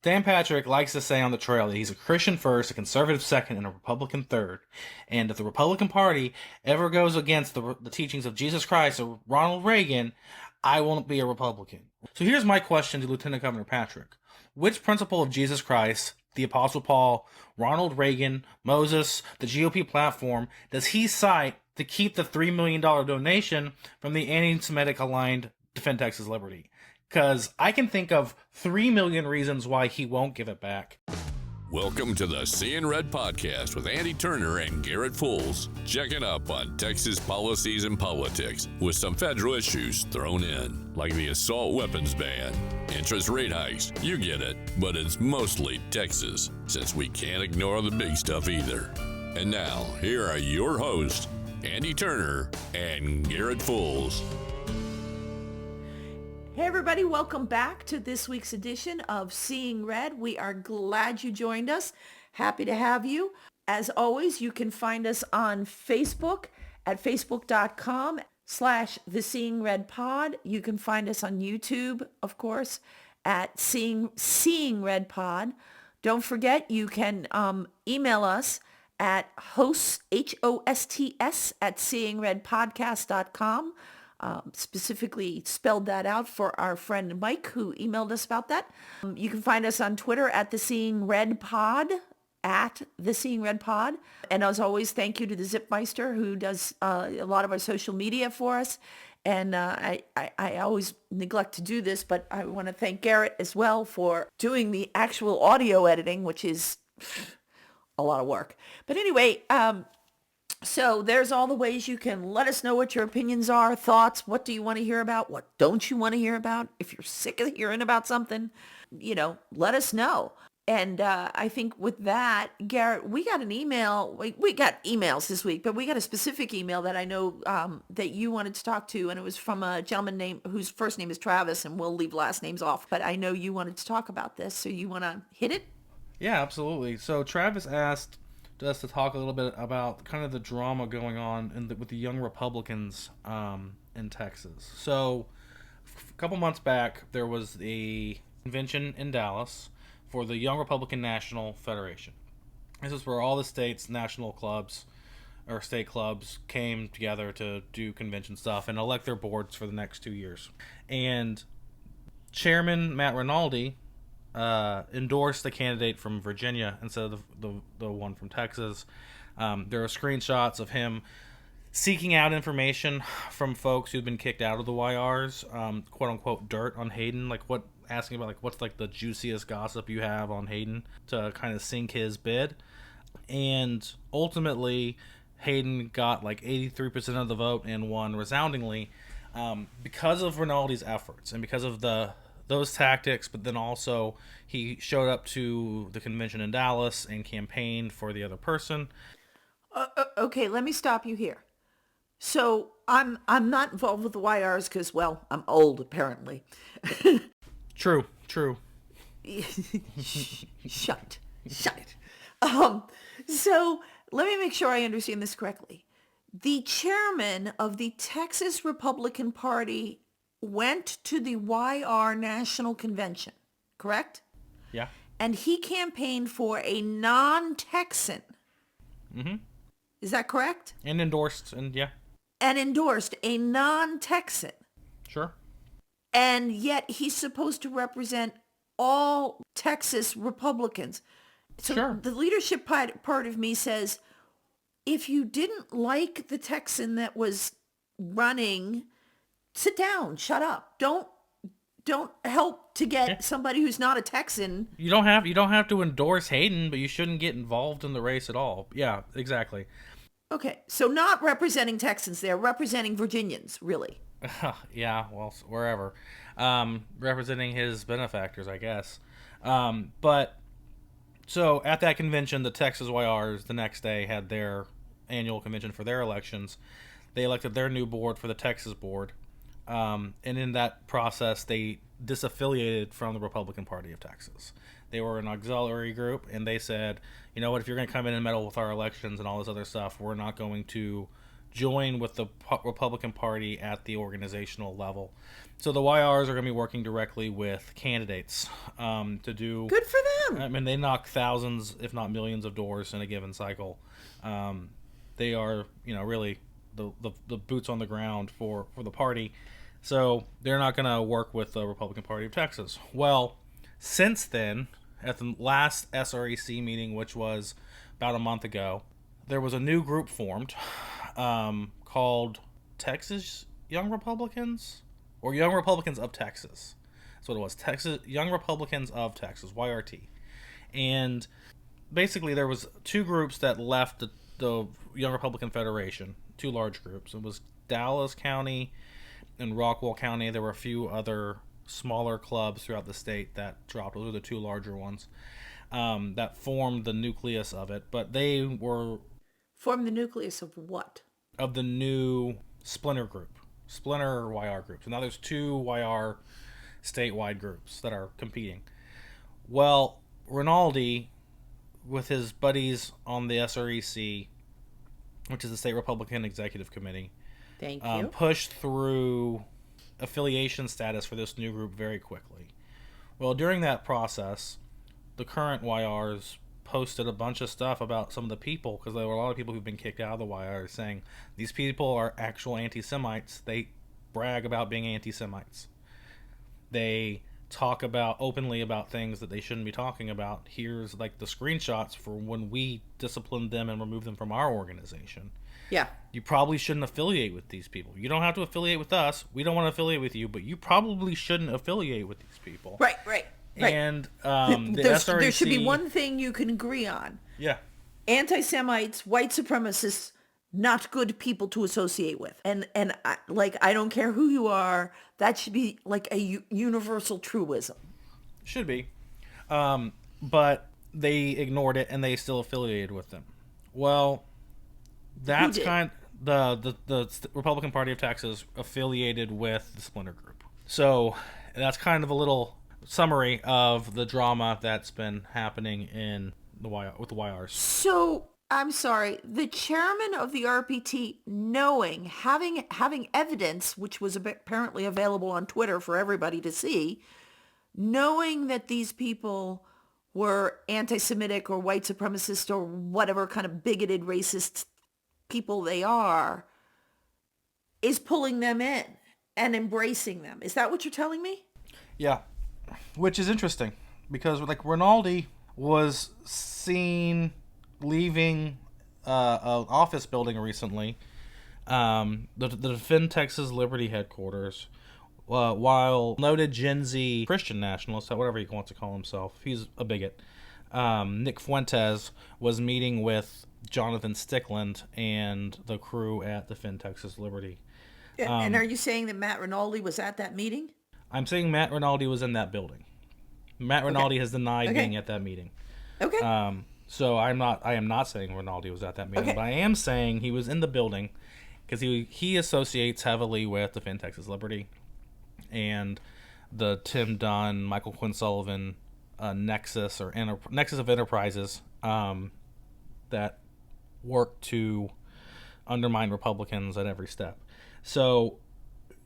Dan Patrick likes to say on the trail that he's a Christian first, a conservative second, and a Republican third. And if the Republican Party ever goes against the teachings of Jesus Christ or Ronald Reagan, I won't be a Republican. So here's my question to Lieutenant Governor Patrick. Which principle of Jesus Christ, the Apostle Paul, Ronald Reagan, Moses, the GOP platform, does he cite to keep the $3 million donation from the anti-Semitic aligned Defend Texas Liberty? Because I can think of 3 million reasons why he won't give it back. Welcome to the Seeing Red podcast with Andy Turner and Garrett Fulce, checking up on Texas policies and politics with some federal issues thrown in, like the assault weapons ban, interest rate hikes, you get it, but it's mostly Texas, since we can't ignore the big stuff either. And now, here are your hosts, Andy Turner and Garrett Fulce. Hey everybody, welcome back to this week's edition of Seeing Red. We are glad you joined us. Happy to have you. As always, you can find us on Facebook at facebook.com/The Seeing Red Pod. You can find us on YouTube, of course, at Seeing Red Pod. Don't forget, you can email us at hosts, HOSTS, at seeingredpodcast.com. Specifically spelled that out for our friend Mike, who emailed us about that. You can find us on Twitter at The Seeing Red Pod, at The Seeing Red Pod. And as always, thank you to the Zipmeister, who does a lot of our social media for us. And I always neglect to do this, but I want to thank Garrett as well for doing the actual audio editing, which is a lot of work. But anyway, so there's all the ways you can let us know what your opinions are, thoughts, what do you want to hear about, what don't you want to hear about. If you're sick of hearing about something, let us know. And I think with that, Garrett, we got an email. We got emails this week, but we got a specific email that I know that you wanted to talk to, and it was from a gentleman whose first name is Travis, and we'll leave last names off. But I know you wanted to talk about this, so you want to hit it? Yeah, absolutely. So Travis asked us to talk a little bit about kind of the drama going on with the young Republicans in Texas. So a couple months back, there was a convention in Dallas for the Young Republican National Federation. This is where all the states' national clubs or state clubs came together to do convention stuff and elect their boards for the next 2 years. And Chairman Matt Rinaldi endorsed the candidate from Virginia instead of the one from Texas. There are screenshots of him seeking out information from folks who've been kicked out of the YRs, quote unquote dirt on Hayden, asking about what's the juiciest gossip you have on Hayden to kind of sink his bid. And ultimately Hayden got 83% of the vote and won resoundingly because of Rinaldi's efforts and because of those tactics, but then also he showed up to the convention in Dallas and campaigned for the other person. Okay, let me stop you here. So I'm not involved with the YRs because, well, I'm old apparently. True. Shut it. So let me make sure I understand this correctly. The chairman of the Texas Republican Party went to the YR National Convention, correct? Yeah. And he campaigned for a non-Texan. Mm-hmm. Is that correct? And endorsed, and yeah. And endorsed a non-Texan. Sure. And yet he's supposed to represent all Texas Republicans. So sure. The leadership part of me says, if you didn't like the Texan that was running, sit down, shut up. Don't help to get somebody who's not a Texan. You don't have to endorse Hayden, but you shouldn't get involved in the race at all. Yeah, exactly. Okay, so not representing Texans there, representing Virginians, really. Yeah, well, wherever. Representing his benefactors, I guess. But so at that convention, the Texas YRs the next day had their annual convention for their elections. They elected their new board for the Texas board. And in that process, they disaffiliated from the Republican Party of Texas. They were an auxiliary group, and they said, you know what, if you're going to come in and meddle with our elections and all this other stuff, we're not going to join with the Republican Party at the organizational level. So the YRs are going to be working directly with candidates to do. Good for them. I mean, they knock thousands, if not millions, of doors in a given cycle. They are, really the boots on the ground for the party. So they're not going to work with the Republican Party of Texas. Well, since then, at the last SREC meeting, which was about a month ago, there was a new group formed called Texas Young Republicans, or Young Republicans of Texas. That's what it was. Texas Young Republicans of Texas, YRT. And basically there was two groups that left the Young Republican Federation, two large groups. It was Dallas County and Rockwall County. There were a few other smaller clubs throughout the state that dropped. Those were the two larger ones that formed the nucleus of it. But they were... Formed the nucleus of what? Of the new splinter YR groups. So now there's two YR statewide groups that are competing. Well, Rinaldi, with his buddies on the SREC, which is the State Republican Executive Committee, Thank you. Pushed through affiliation status for this new group very quickly. Well, during that process, the current YRs posted a bunch of stuff about some of the people, because there were a lot of people who've been kicked out of the YRs, saying these people are actual anti-Semites. They brag about being anti-Semites. They talk openly about things that they shouldn't be talking about. Here's like the screenshots for when we disciplined them and removed them from our organization. Yeah. You probably shouldn't affiliate with these people. You don't have to affiliate with us. We don't want to affiliate with you, but you probably shouldn't affiliate with these people. Right. And the SREC... There should be one thing you can agree on. Yeah. Anti-Semites, white supremacists, not good people to associate with. And I don't care who you are, that should be like a universal truism. Should be. But they ignored it and they still affiliated with them. Well, that's the Republican Party of Texas affiliated with the Splinter Group. So that's kind of a little summary of the drama that's been happening with the YRs. So I'm sorry, the chairman of the RPT, having evidence, which was apparently available on Twitter for everybody to see, knowing that these people were anti-Semitic or white supremacist or whatever kind of bigoted racist people they are, is pulling them in and embracing them. Is that what you're telling me? Yeah, which is interesting because like Rinaldi was seen leaving an office building recently, the Defend Texas Liberty headquarters, while noted Gen Z Christian nationalist, whatever he wants to call himself, he's a bigot, Nick Fuentes was meeting with Jonathan Stickland and the crew at Defend Texas Liberty. And are you saying that Matt Rinaldi was at that meeting? I'm saying Matt Rinaldi was in that building. Matt Rinaldi has denied being at that meeting. Okay. So I am not saying Rinaldi was at that meeting, Okay. but I am saying he was in the building because he associates heavily with Defend Texas Liberty and the Tim Dunn, Michael Quinn Sullivan nexus of enterprises that work to undermine Republicans at every step. So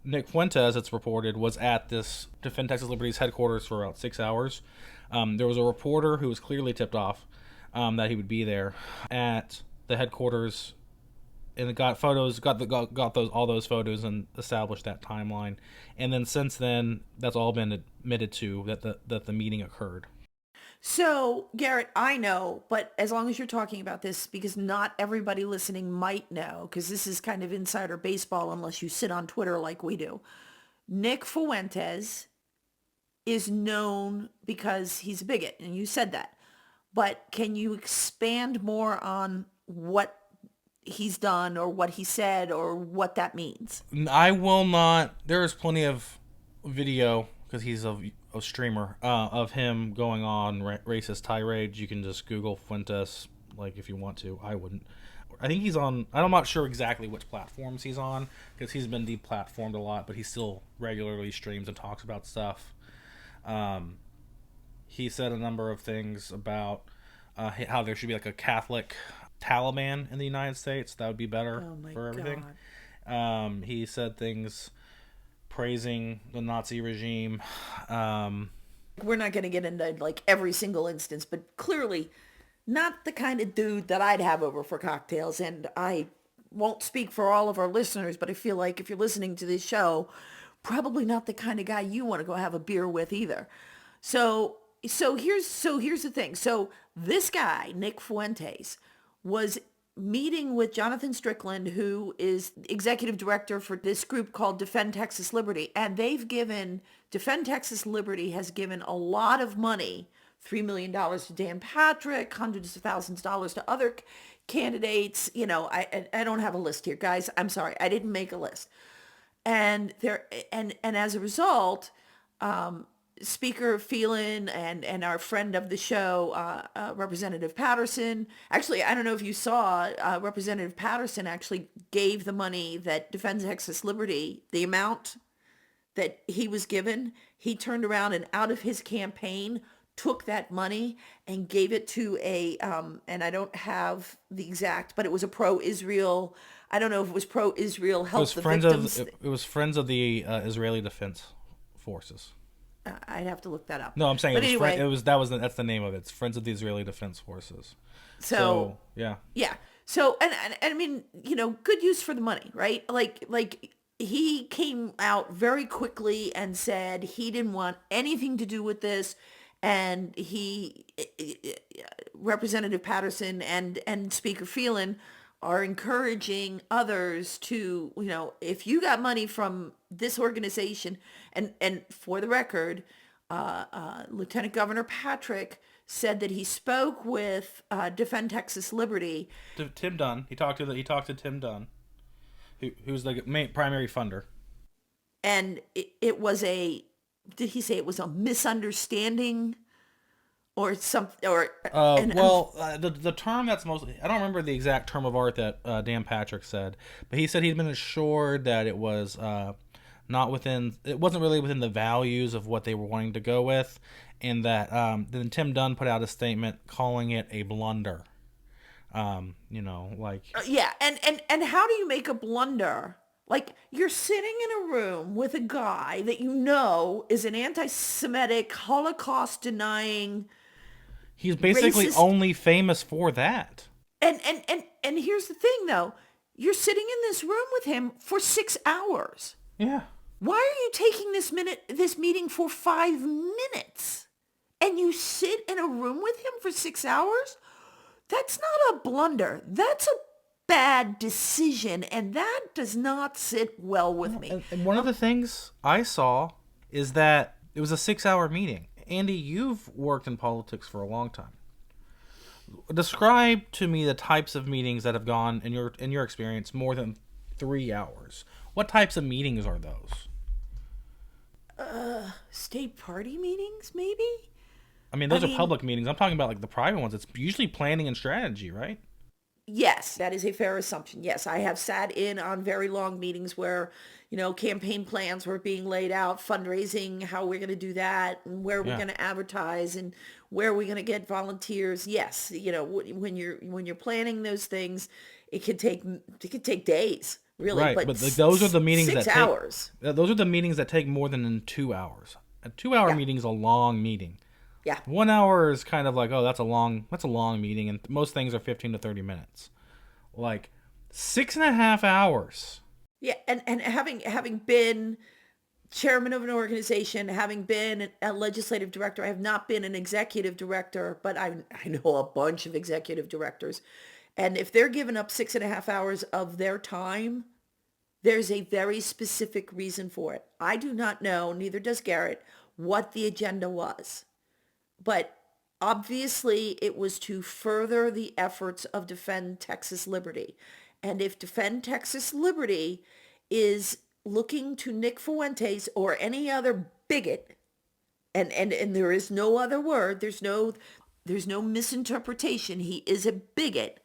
Nick Fuentes, it's reported, was at this Defend Texas Liberty's headquarters for about 6 hours. There was a reporter who was clearly tipped off that he would be there at the headquarters, and got photos, got all those photos, and established that timeline. And then since then, that's all been admitted to that the meeting occurred. So, Garrett, I know, but as long as you're talking about this, because not everybody listening might know, because this is kind of insider baseball unless you sit on Twitter like we do. Nick Fuentes is known because he's a bigot, and you said that. But can you expand more on what he's done or what he said or what that means? I will not. There is plenty of video, because he's a streamer, of him going on racist tirades. You can just Google Fuentes, like, if you want to. I wouldn't. I think he's on, I'm not sure exactly which platforms he's on, because he's been deplatformed a lot, but he still regularly streams and talks about stuff. He said a number of things about how there should be like a Catholic Taliban in the United States. That would be better Oh my for everything. God. He said things praising the Nazi regime. We're not going to get into like every single instance, but clearly not the kind of dude that I'd have over for cocktails. And I won't speak for all of our listeners, but I feel like if you're listening to this show, probably not the kind of guy you want to go have a beer with either. So here's the thing. So this guy, Nick Fuentes, was meeting with Jonathan Strickland, who is executive director for this group called Defend Texas Liberty. And Defend Texas Liberty has given a lot of money, $3 million to Dan Patrick, hundreds of thousands of dollars to other candidates. You know, I don't have a list here, guys. I'm sorry. I didn't make a list. And as a result, Speaker Phelan and our friend of the show, Representative Patterson. Actually, I don't know if you saw, Representative Patterson actually gave the money that Defends Texas Liberty, the amount that he was given. He turned around and out of his campaign took that money and gave it to and I don't have the exact, but it was a pro-Israel. I don't know if it was pro-Israel help the victims. It was Friends of the Israeli Defense Forces. I'd have to look that up. No, I'm saying anyway, that's the name of it. It's Friends of the Israeli Defense Forces. So yeah. Yeah. So and I mean, you know, good use for the money, right? Like he came out very quickly and said he didn't want anything to do with this, and Representative Patterson and Speaker Phelan are encouraging others to, you know, if you got money from this organization, and for the record, Lieutenant Governor Patrick said that he spoke with Defend Texas Liberty. Tim Dunn. He talked to Tim Dunn, who's the main primary funder. And it was did he say it was a misunderstanding? Or something, or the term that's mostly, I don't remember the exact term of art that Dan Patrick said, but he said he'd been assured that it was it wasn't really within the values of what they were wanting to go with, and that then Tim Dunn put out a statement calling it a blunder. You know, like yeah, and how do you make a blunder? Like, you're sitting in a room with a guy that you know is an anti-Semitic, Holocaust-denying. He's basically racist. Only famous for that. And here's the thing, though. You're sitting in this room with him for 6 hours. Yeah. Why are you taking this meeting for 5 minutes? And you sit in a room with him for 6 hours? That's not a blunder. That's a bad decision, and that does not sit well with me. And one of the things I saw is that it was a 6-hour meeting. Andy, you've worked in politics for a long time. Describe to me the types of meetings that have gone, in your experience, more than 3 hours. What types of meetings are those? State party meetings, maybe? I mean, those are public meetings. I'm talking about like the private ones. It's usually planning and strategy, right? Yes, that is a fair assumption. Yes, I have sat in on very long meetings where, you know, campaign plans were being laid out, fundraising, how we're going to do that, and where we're going to advertise, and where we're going to get volunteers. Yes, you know, when you're planning those things, it could take days, really. Right, but those are the meetings 6 hours. Those are the meetings that take more than 2 hours. A 2-hour meeting is a long meeting. Yeah. 1 hour is kind of like, oh, that's a long meeting, and most things are 15 to 30 minutes. Like 6.5 hours. Yeah, and having been chairman of an organization, having been a legislative director, I have not been an executive director, but I know a bunch of executive directors. And if they're giving up 6.5 hours of their time, there's a very specific reason for it. I do not know, neither does Garrett, what the agenda was. But obviously, it was to further the efforts of Defend Texas Liberty. And if Defend Texas Liberty is looking to Nick Fuentes or any other bigot, and there is no other word, there's no misinterpretation, he is a bigot,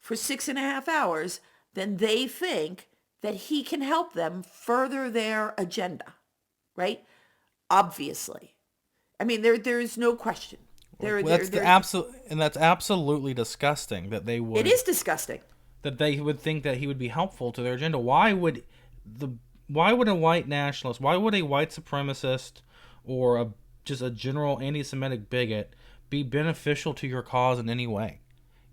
for 6.5 hours, then they think that he can help them further their agenda, right? Obviously. I mean, there is no question. That's absolutely disgusting that they would. It is disgusting. That they would think that he would be helpful to their agenda. Why would a white nationalist, why would a white supremacist or just a general anti-Semitic bigot be beneficial to your cause in any way?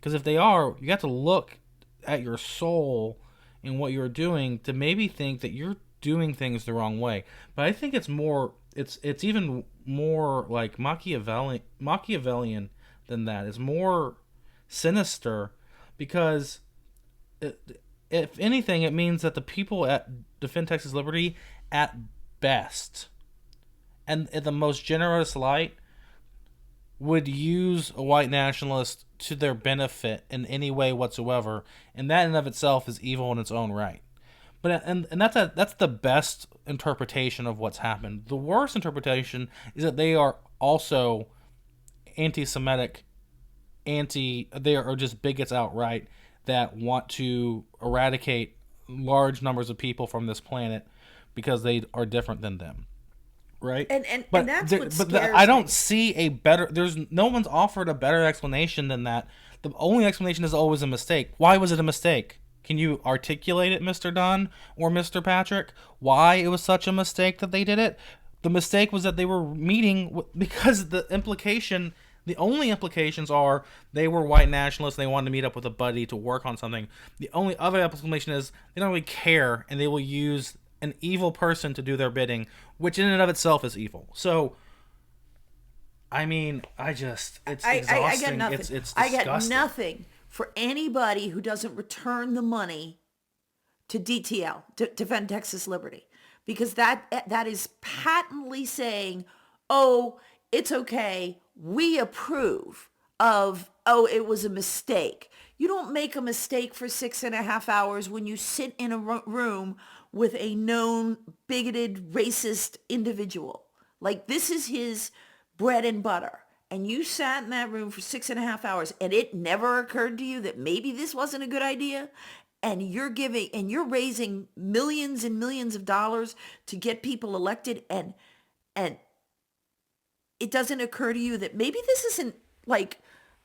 Because if they are, you have to look at your soul and what you're doing to maybe think that you're doing things the wrong way. But I think it's even more like Machiavellian than that. It's more sinister because if anything, it means that the people at Defend Texas Liberty, at best, and in the most generous light, would use a white nationalist to their benefit in any way whatsoever, and that in and of itself is evil in its own right. But and that's the best interpretation of what's happened. The worst interpretation is that they are also anti-Semitic, they are just bigots outright that want to eradicate large numbers of people from this planet because they are different than them. Right? And that's what scares me. I don't see a better... no one's offered a better explanation than that. The only explanation is always a mistake. Why was it a mistake? Can you articulate it, Mr. Dunn or Mr. Patrick? Why it was such a mistake that they did it? The mistake was that they were meeting because the only implications are they were white nationalists. They wanted to meet up with a buddy to work on something. The only other explanation is they don't really care, and they will use an evil person to do their bidding, which in and of itself is evil. So, I mean, it's exhausting. I get nothing. It's disgusting. I get nothing for anybody who doesn't return the money to DTL, to Defend Texas Liberty, because that is patently saying, oh, it's okay, we approve of, oh, it was a mistake. You don't make a mistake for 6.5 hours when you sit in a room with a known bigoted, racist individual. Like, this is his bread and butter. And you sat in that room for 6.5 hours, and it never occurred to you that maybe this wasn't a good idea. And you're raising millions and millions of dollars to get people elected, and it doesn't occur to you that maybe this isn't like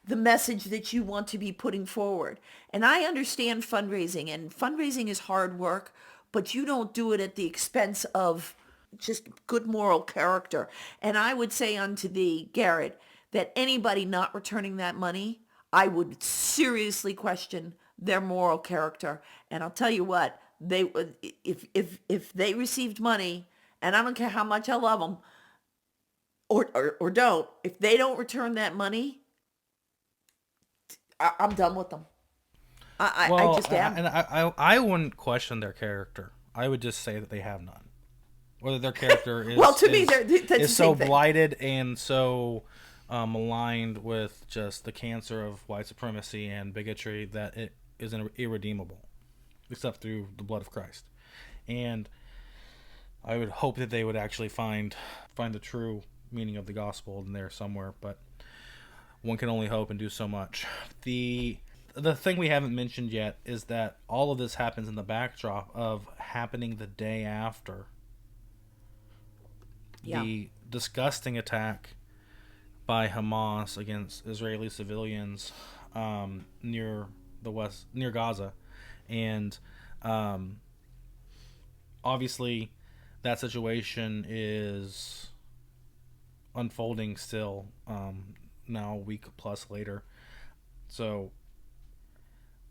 the message that you want to be putting forward. And I understand fundraising, and fundraising is hard work, but you don't do it at the expense of just good moral character. And I would say unto thee, Garrett, that anybody not returning that money, I would seriously question their moral character. And I'll tell you what, if they received money, and I don't care how much I love them, or don't, if they don't return that money, I'm done with them. I just am. And I wouldn't question their character. I would just say that they have none. Whether their character is well, to me, that's so blighted and so aligned with just the cancer of white supremacy and bigotry that it is irredeemable, except through the blood of Christ. And I would hope that they would actually find the true meaning of the gospel in there somewhere, but one can only hope and do so much. The thing we haven't mentioned yet is that all of this happens in the backdrop of happening the day after the disgusting attack by Hamas against Israeli civilians near Gaza, and obviously that situation is unfolding still now a week plus later. So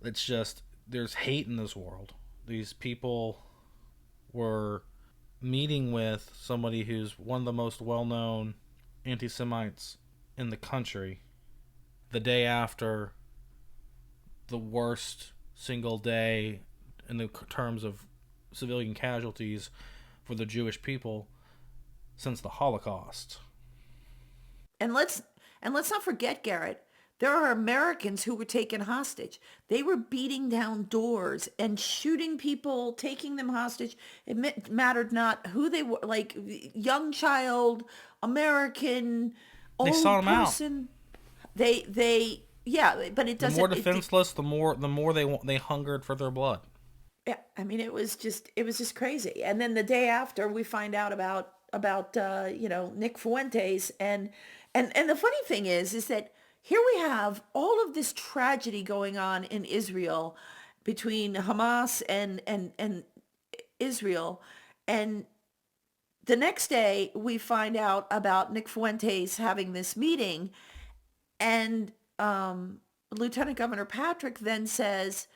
it's just, there's hate in this world. These people were meeting with somebody who's one of the most well-known anti-Semites in the country the day after the worst single day in the terms of civilian casualties for the Jewish people since the Holocaust. And let's not forget, Garrett, there are Americans who were taken hostage. They were beating down doors and shooting people, taking them hostage. It mattered not who they were, like young child, American, old person. They sought them out. But it doesn't. The more defenseless, the more they hungered for their blood. Yeah, I mean, it was just crazy. And then the day after, we find out about Nick Fuentes, and And the funny thing is that here we have all of this tragedy going on in Israel between Hamas and Israel. And the next day we find out about Nick Fuentes having this meeting, and Lieutenant Governor Patrick then says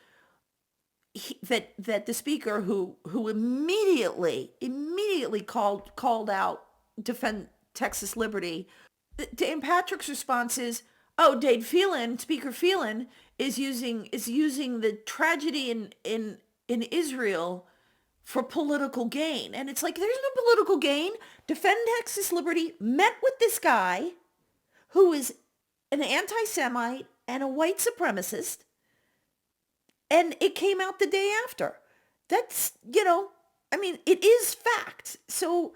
that the speaker who immediately called out Defend Texas Liberty, Dan Patrick's response is, "Oh, Speaker Phelan is using the tragedy in Israel for political gain." And it's like, there's no political gain. Defend Texas Liberty met with this guy who is an anti-Semite and a white supremacist, and it came out the day after. That's, it is fact. So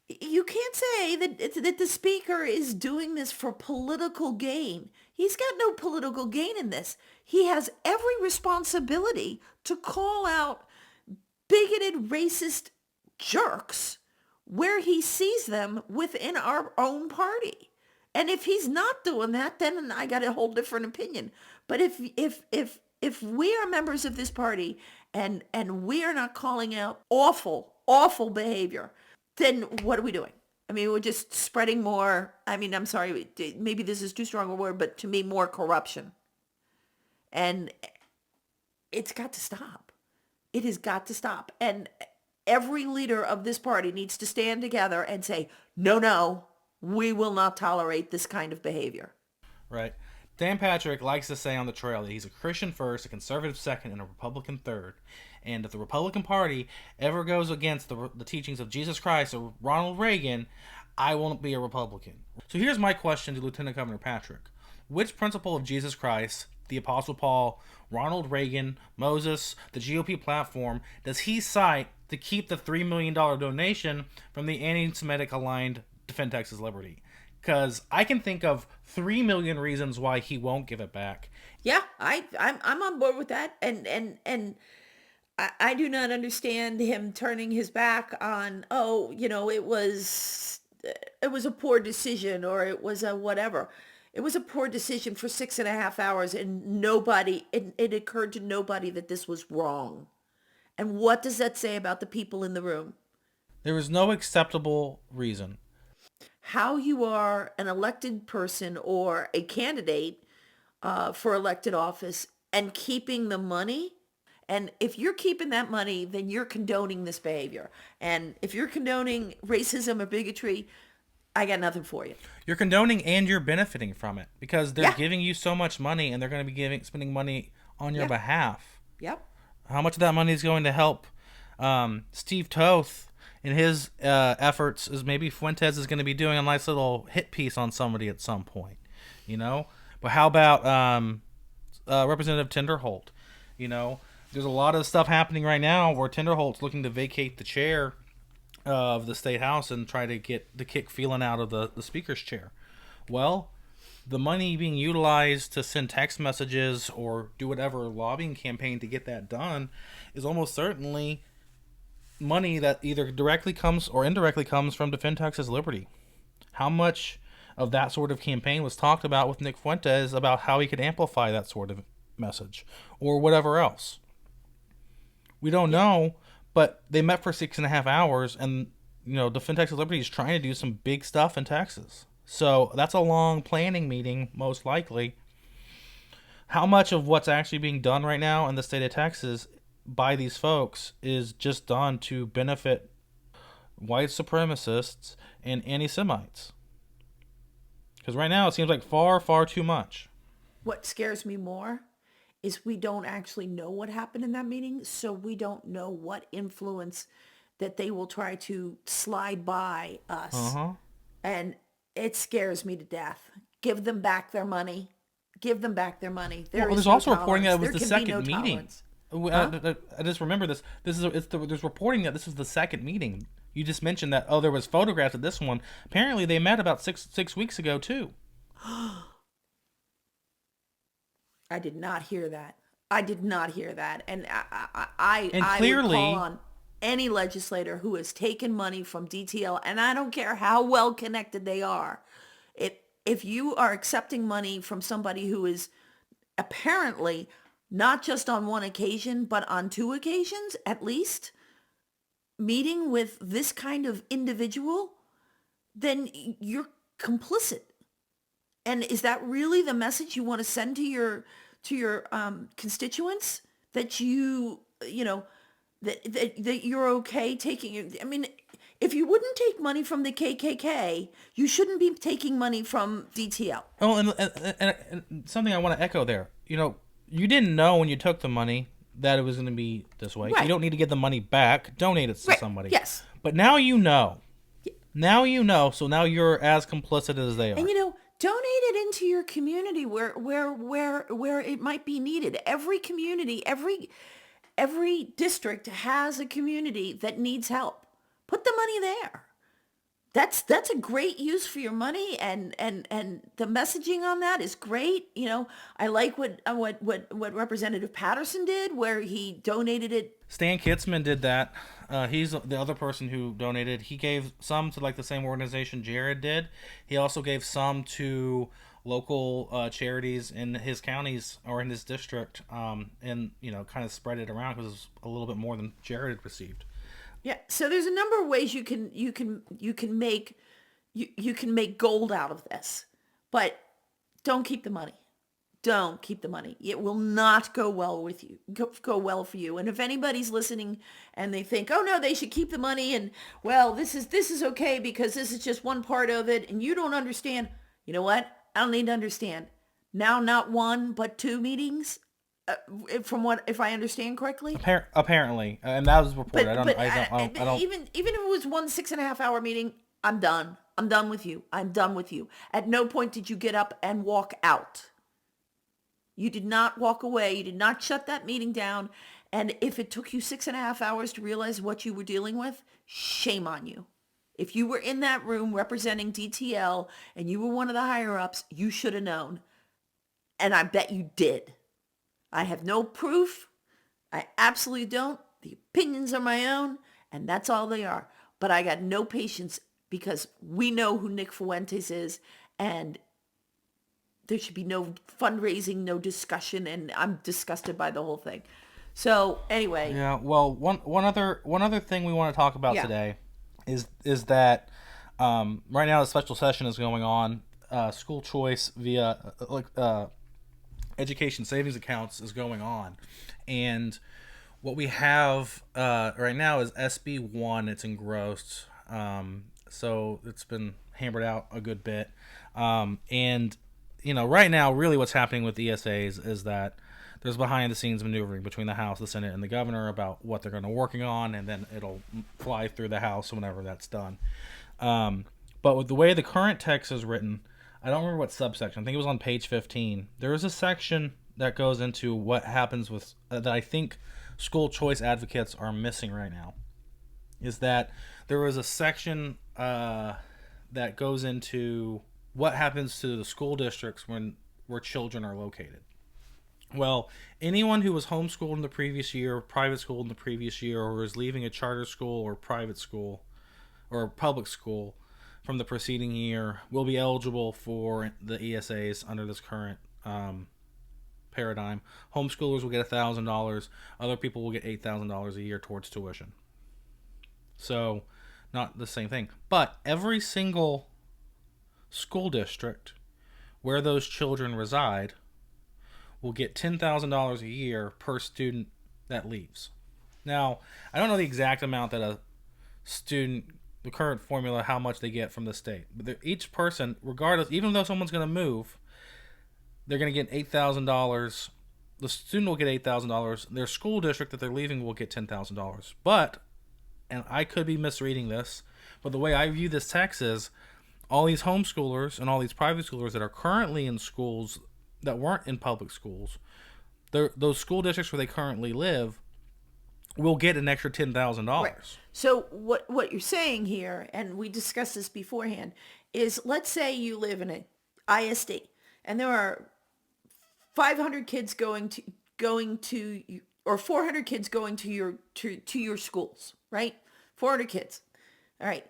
you can't say that the speaker is doing this for political gain. He's got no political gain in this. He has every responsibility to call out bigoted, racist jerks where he sees them within our own party. And if he's not doing that, then I got a whole different opinion. But if we are members of this party and we are not calling out awful behavior, then what are we doing? I mean, we're just spreading more. I mean, I'm sorry, maybe this is too strong a word, but to me, more corruption. And it's got to stop. It has got to stop. And every leader of this party needs to stand together and say, no, we will not tolerate this kind of behavior. Right. Dan Patrick likes to say on the trail that he's a Christian first, a conservative second, and a Republican third. And if the Republican Party ever goes against the teachings of Jesus Christ or Ronald Reagan, I won't be a Republican. So here's my question to Lieutenant Governor Patrick. Which principle of Jesus Christ, the Apostle Paul, Ronald Reagan, Moses, the GOP platform, does he cite to keep the $3 million donation from the anti-Semitic aligned Defend Texas Liberty? Because I can think of 3 million reasons why he won't give it back. Yeah, I'm on board with that, and I do not understand him turning his back on, it was a poor decision, or it was a whatever. It was a poor decision for 6.5 hours, and it occurred to nobody that this was wrong. And what does that say about the people in the room? There was no acceptable reason. How you are an elected person or a candidate for elected office and keeping the money. And if you're keeping that money, then you're condoning this behavior. And if you're condoning racism or bigotry, I got nothing for you. You're condoning and you're benefiting from it because they're giving you so much money, and they're going to be spending money on your behalf. Yep. How much of that money is going to help Steve Toth in his efforts? Is maybe Fuentes is going to be doing a nice little hit piece on somebody at some point, But how about Representative Tinderholt? There's a lot of stuff happening right now where Tinderholt's looking to vacate the chair of the state house and try to get the kick Phelan out of the speaker's chair. Well, the money being utilized to send text messages or do whatever lobbying campaign to get that done is almost certainly money that either directly comes or indirectly comes from Defend Texas Liberty. How much of that sort of campaign was talked about with Nick Fuentes about how he could amplify that sort of message or whatever else? We don't know, but they met for 6.5 hours, and Defend Texas Liberty is trying to do some big stuff in Texas. So that's a long planning meeting, most likely. How much of what's actually being done right now in the state of Texas by these folks is just done to benefit white supremacists and anti-Semites? Because right now it seems like far, far too much. What scares me more is we don't actually know what happened in that meeting, so we don't know what influence that they will try to slide by us. And it scares me to death. Give them back their money. Give them back their money. There's also reporting that it was the second meeting. I just remember this. There's reporting that this was the second meeting. You just mentioned that, there was photographs of this one. Apparently they met about six weeks ago too. I did not hear that. And I clearly, would call on any legislator who has taken money from DTL, and I don't care how well connected they are. if you are accepting money from somebody who is apparently not just on one occasion, but on two occasions at least, meeting with this kind of individual, then you're complicit. And is that really the message you want to send to your constituents, that that you're okay taking? I mean, if you wouldn't take money from the KKK, you shouldn't be taking money from DTL. Oh, and something I want to echo there. You didn't know when you took the money that it was going to be this way. Right. You don't need to get the money back. Donate it to somebody. Yes. But now you know. Now you know, so now you're as complicit as they are. And donate it into your community where it might be needed. Every community, every district has a community that needs help. Put the money there. That's a great use for your money, and the messaging on that is great. I like what Representative Patterson did, where he donated it. Stan Kitzman did that. He's the other person who donated. He gave some to the same organization Jared did. He also gave some to local charities in his counties or in his district, and kind of spread it around because it was a little bit more than Jared had received. Yeah, so there's a number of ways you can make gold out of this, but don't keep the money. Don't keep the money. It will not go well with you. Go well for you. And if anybody's listening and they think, oh no, they should keep the money, and well, this is okay because this is just one part of it, and you don't understand. You know what? I don't need to understand. Now, not one but two meetings. If I understand correctly, apparently, and that was reported. I don't. Even if it was 1 6.5 hour meeting, I'm done. I'm done with you. I'm done with you. At no point did you get up and walk out. You did not walk away. You did not shut that meeting down. And if it took you 6.5 hours to realize what you were dealing with, shame on you. If you were in that room representing DTL and you were one of the higher ups, you should have known. And I bet you did. I have no proof. I absolutely don't. The opinions are my own, and that's all they are. But I got no patience because we know who Nick Fuentes is, and there should be no fundraising, no discussion, and I'm disgusted by the whole thing. So anyway. Yeah. Well, one other thing we want to talk about today is that right now the special session is going on. School choice via education savings accounts is going on, and what we have right now is SB1. It's engrossed, so it's been hammered out a good bit, and right now really what's happening with ESAs is that there's behind the scenes maneuvering between the House, the Senate, and the governor about what they're going to working on, and then it'll fly through the House whenever that's done. But with the way the current text is written, I don't remember what subsection. I think it was on page 15. There is a section that goes into what happens with that I think school choice advocates are missing right now. Is that there is a section that goes into what happens to the school districts where children are located. Well, anyone who was homeschooled in the previous year, private schooled in the previous year, or is leaving a charter school or private school or public school from the preceding year will be eligible for the ESAs under this current paradigm. Homeschoolers will get $1,000. Other people will get $8,000 a year towards tuition. So, not the same thing. But every single school district where those children reside will get $10,000 a year per student that leaves. Now, I don't know the exact amount that a student, the current formula, how much they get from the state. But each person, regardless, even though someone's going to move, they're going to get $8,000. The student will get $8,000. Their school district that they're leaving will get $10,000. But, and I could be misreading this, but the way I view this text is all these homeschoolers and all these private schoolers that are currently in schools that weren't in public schools, those school districts where they currently live will get an extra $10,000. Right. So what you're saying here, and we discussed this beforehand, is let's say you live in an ISD and there are 500 kids going to or 400 kids going to your schools, right? 400 kids. All right.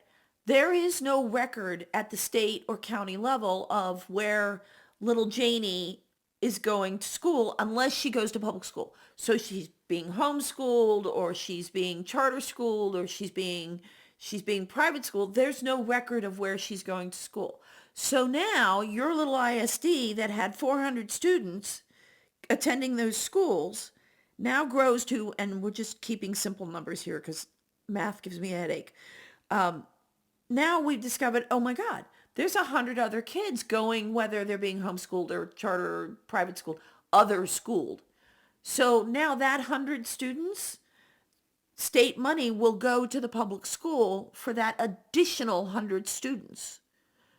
There is no record at the state or county level of where little Janie is going to school unless she goes to public school. So she's being homeschooled, or she's being charter schooled, or she's being private schooled. There's no record of where she's going to school. So now your little ISD that had 400 students attending those schools now grows to, and we're just keeping simple numbers here because math gives me a headache. Now we've discovered, oh my God, there's 100 other kids going, whether they're being homeschooled or charter or private school, other schooled. So now that 100 students, state money will go to the public school for that additional 100 students.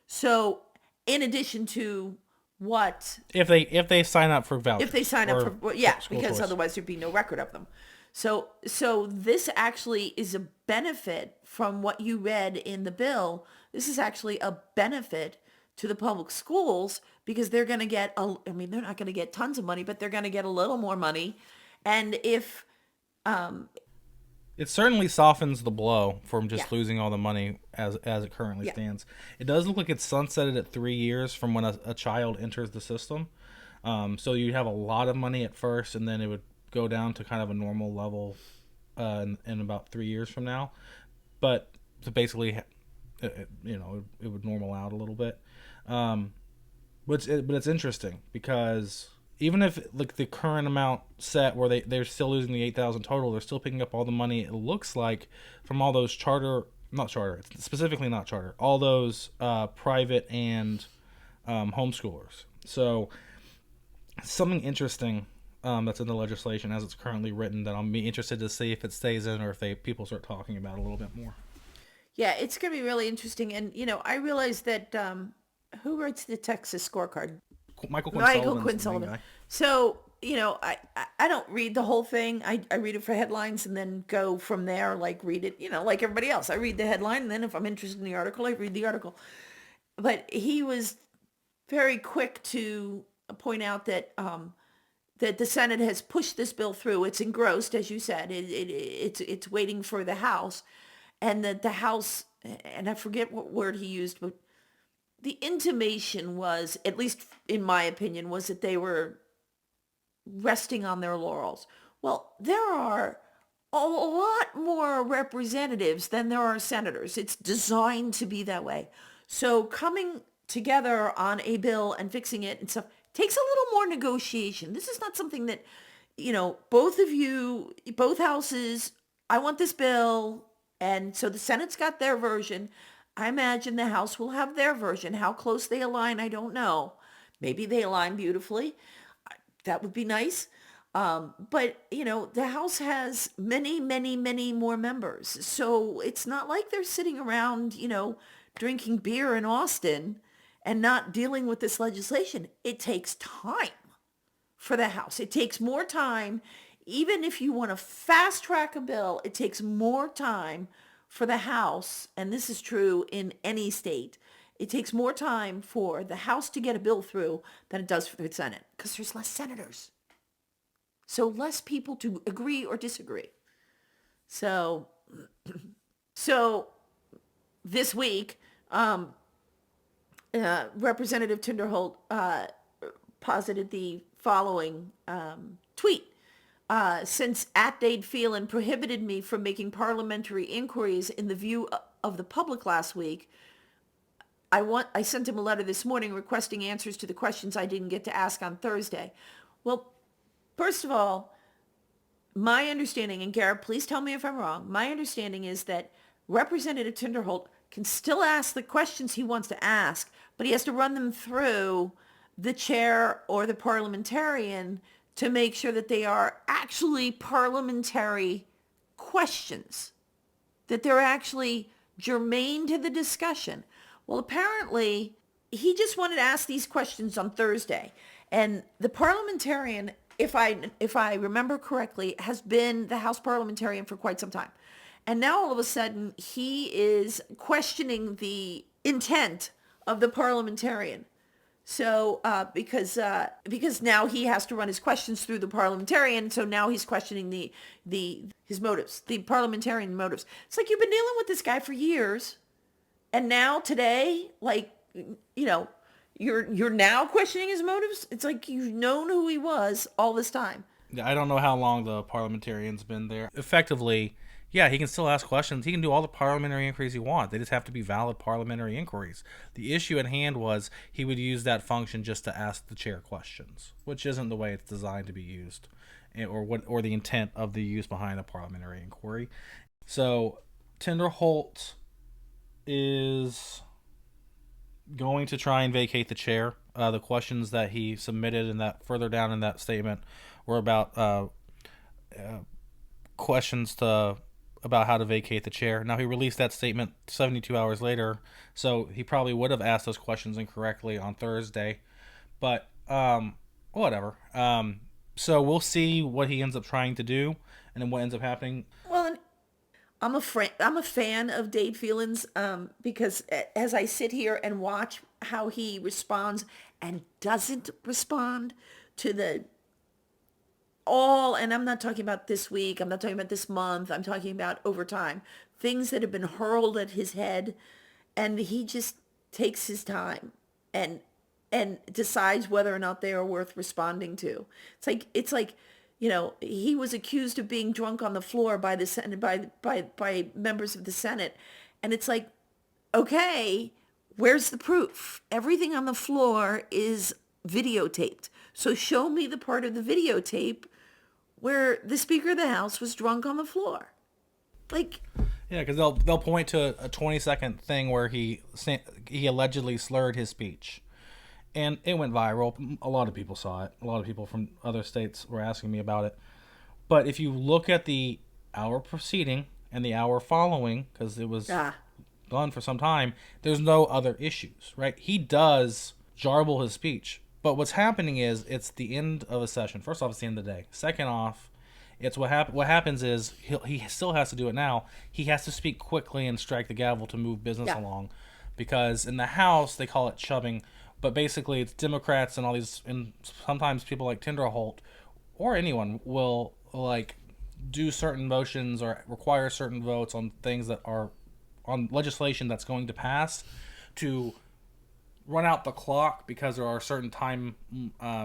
So in addition to what? If they sign up for vouchers. If they sign up for, yeah, because choice. otherwise there'd be no record of them. So this actually is a benefit from what you read in the bill. This is actually a benefit to the public schools because they're going to get, they're not going to get tons of money, but they're going to get a little more money. And if... it certainly softens the blow from just losing all the money as it currently stands. It does look like it's sunsetted at 3 years from when a child enters the system. So you'd have a lot of money at first, and then it would go down to kind of a normal level in about 3 years from now. But to basically, it would normal out a little bit. But it's interesting because even if like the current amount set where they're still losing the 8,000 total, they're still picking up all the money, it looks like, from all those specifically not charter, all those private and homeschoolers. So something interesting that's in the legislation as it's currently written that I'll be interested to see if it stays in or if people start talking about it a little bit more. Yeah, it's going to be really interesting. And, I realize that who writes the Texas scorecard? Michael Quinn Sullivan. So, I don't read the whole thing. I read it for headlines and then go from there, read it, like everybody else. I read the headline, and then if I'm interested in the article, I read the article. But he was very quick to point out that that the Senate has pushed this bill through. It's engrossed, as you said. It's waiting for the House. And that the House, and I forget what word he used, but the intimation was, at least in my opinion, was that they were resting on their laurels. Well, there are a lot more representatives than there are senators. It's designed to be that way. So coming together on a bill and fixing it and stuff takes a little more negotiation. This is not something that, both houses, I want this bill. And so the Senate's got their version. I imagine the House will have their version. How close they align, I don't know. Maybe they align beautifully. That would be nice. But, the House has many, many, many more members. So it's not like they're sitting around, drinking beer in Austin and not dealing with this legislation. It takes time for the House. It takes more time. Even if you want to fast track a bill, it takes more time for the House, and this is true in any state. It takes more time for the House to get a bill through than it does for the Senate because there's less senators. So less people to agree or disagree. So this week, Representative Tinderholt posited the following tweet. Since Dade Phelan prohibited me from making parliamentary inquiries in the view of the public last week, I sent him a letter this morning requesting answers to the questions I didn't get to ask on Thursday. Well, first of all, my understanding, and Garrett, please tell me if I'm wrong, my understanding is that Representative Tinderholt can still ask the questions he wants to ask, but he has to run them through the chair or the parliamentarian to make sure that they are actually parliamentary questions, that they're actually germane to the discussion. Well, apparently, he just wanted to ask these questions on Thursday. And the parliamentarian, if I remember correctly, has been the House parliamentarian for quite some time. And now all of a sudden, he is questioning the intent of the parliamentarian. So because now he has to run his questions through the parliamentarian, so now he's questioning his motives, the parliamentarian motives. It's like you've been dealing with this guy for years. And now today, like, you're now questioning his motives. It's like you've known who he was all this time. Yeah, I don't know how long the parliamentarian's been there. Effectively, yeah, he can still ask questions. He can do all the parliamentary inquiries he wants. They just have to be valid parliamentary inquiries. The issue at hand was he would use that function just to ask the chair questions, which isn't the way it's designed to be used, or the intent of the use behind a parliamentary inquiry. So, Tinderholt is going to try and vacate the chair. The questions that he submitted and that further down in that statement were about questions about how to vacate the chair. Now, he released that statement 72 hours later, so he probably would have asked those questions incorrectly on Thursday. But whatever. So we'll see what he ends up trying to do and then what ends up happening. Well, I'm a fan of Dade Phelan's because as I sit here and watch how he responds and doesn't respond to and I'm not talking about this week, I'm not talking about this month, I'm talking about over time, things that have been hurled at his head, and he just takes his time and decides whether or not they are worth responding to. It's like he was accused of being drunk on the floor by the Senate, by members of the Senate. And it's like, okay, where's the proof? Everything on the floor is videotaped. So show me the part of the videotape where the Speaker of the House was drunk on the floor. Like, yeah, because they'll point to a 20-second thing where he allegedly slurred his speech. And it went viral. A lot of people saw it. A lot of people from other states were asking me about it. But if you look at the hour preceding and the hour following, because it was done for some time, there's no other issues, right? He does jarble his speech. But what's happening is it's the end of a session. First off, it's the end of the day. Second off, it's what happens is he still has to do it now. He has to speak quickly and strike the gavel to move business along. Because in the House, they call it chubbing. But basically, it's Democrats and all these, and sometimes people like Tinderholt or anyone will like do certain motions or require certain votes on things that are on legislation that's going to pass to run out the clock because there are certain time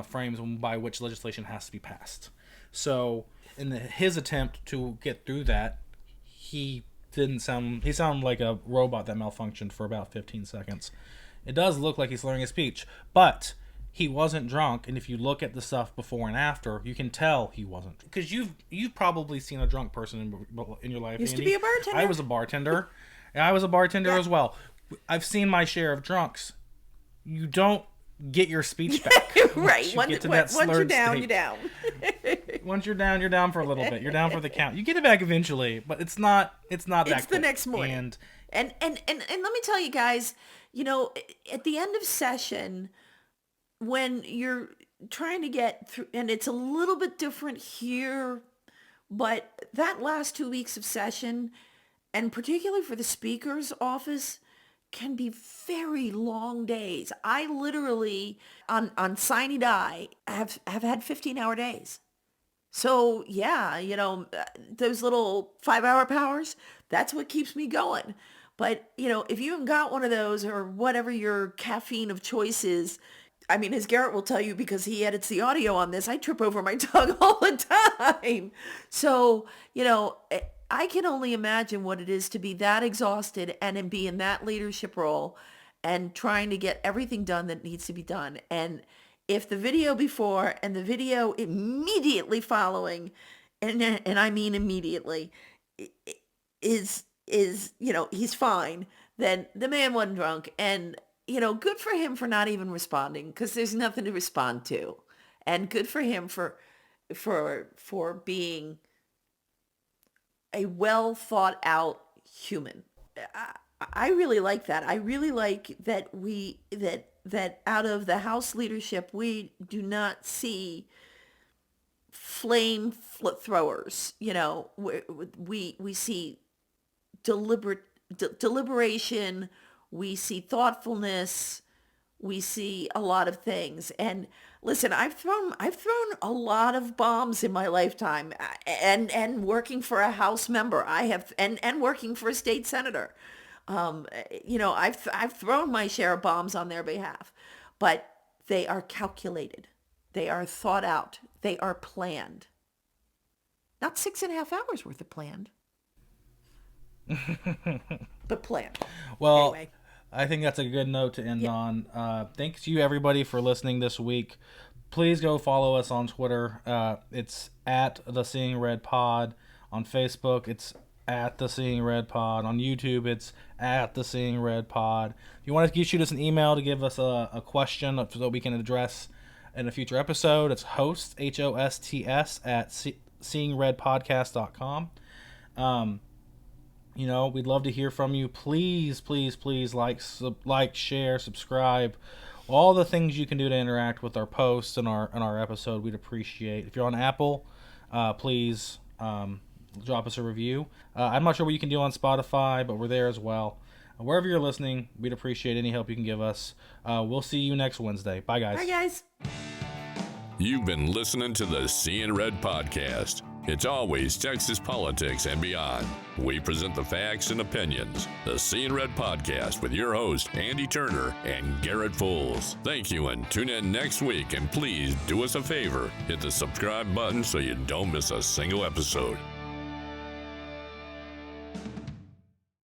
frames by which legislation has to be passed. So in his attempt to get through that, he sounded like a robot that malfunctioned for about 15 seconds. It does look like he's slurring his speech, but he wasn't drunk. And if you look at the stuff before and after, you can tell he wasn't. Because you've probably seen a drunk person in your life. Used Andy. to be a bartender. I was a bartender. I was a bartender as well. I've seen my share of drunks. You don't get your speech back. Right. Once you're down, you're down. Once you're down for a little bit. You're down for the count. You get it back eventually, but it's not that quick. It's the next morning. And let me tell you guys, at the end of session, when you're trying to get through, and it's a little bit different here, but that last 2 weeks of session, and particularly for the Speaker's office, can be very long days. I literally, on sine die, have had 15-hour days. So, yeah, those little 5-hour powers, that's what keeps me going. But, if you haven't got one of those or whatever your caffeine of choice is, I mean, as Garrett will tell you because he edits the audio on this, I trip over my tongue all the time. So, I can only imagine what it is to be that exhausted and be in that leadership role and trying to get everything done that needs to be done. And if the video before and the video immediately following, and I mean immediately, is he's fine, then the man wasn't drunk. And, good for him for not even responding because there's nothing to respond to. And good for him for being a well thought out human. I really like that. I really like that that out of the House leadership, we do not see flame throwers. We see deliberation. We see thoughtfulness. We see a lot of things. And listen, I've thrown a lot of bombs in my lifetime, and working for a House member, I have, and working for a state senator. I've thrown my share of bombs on their behalf, but they are calculated. They are thought out. They are planned. Not 6.5 hours worth of planned, but planned. Well, anyway. I think that's a good note to end on. Thanks to you, everybody, for listening this week. Please go follow us on Twitter. It's at the Seeing Red Pod. On Facebook, it's at the Seeing Red Pod. On YouTube, it's at the Seeing Red Pod. If you want to shoot us an email to give us a question that we can address in a future episode, it's hosts, HOSTS, at seeingredpodcast.com. We'd love to hear from you. Please, please, please like, share, subscribe, all the things you can do to interact with our posts and our episode. We'd appreciate. If you're on Apple, please drop us a review. I'm not sure what you can do on Spotify, but we're there as well. Wherever you're listening, we'd appreciate any help you can give us. We'll see you next Wednesday. Bye, guys. Bye, guys. You've been listening to the Seeing Red podcast. It's always Texas politics and beyond. We present the facts and opinions. The Seeing Red podcast with your host, Andi Turner and Garrett Fulce. Thank you, and tune in next week. And please do us a favor. Hit the subscribe button so you don't miss a single episode.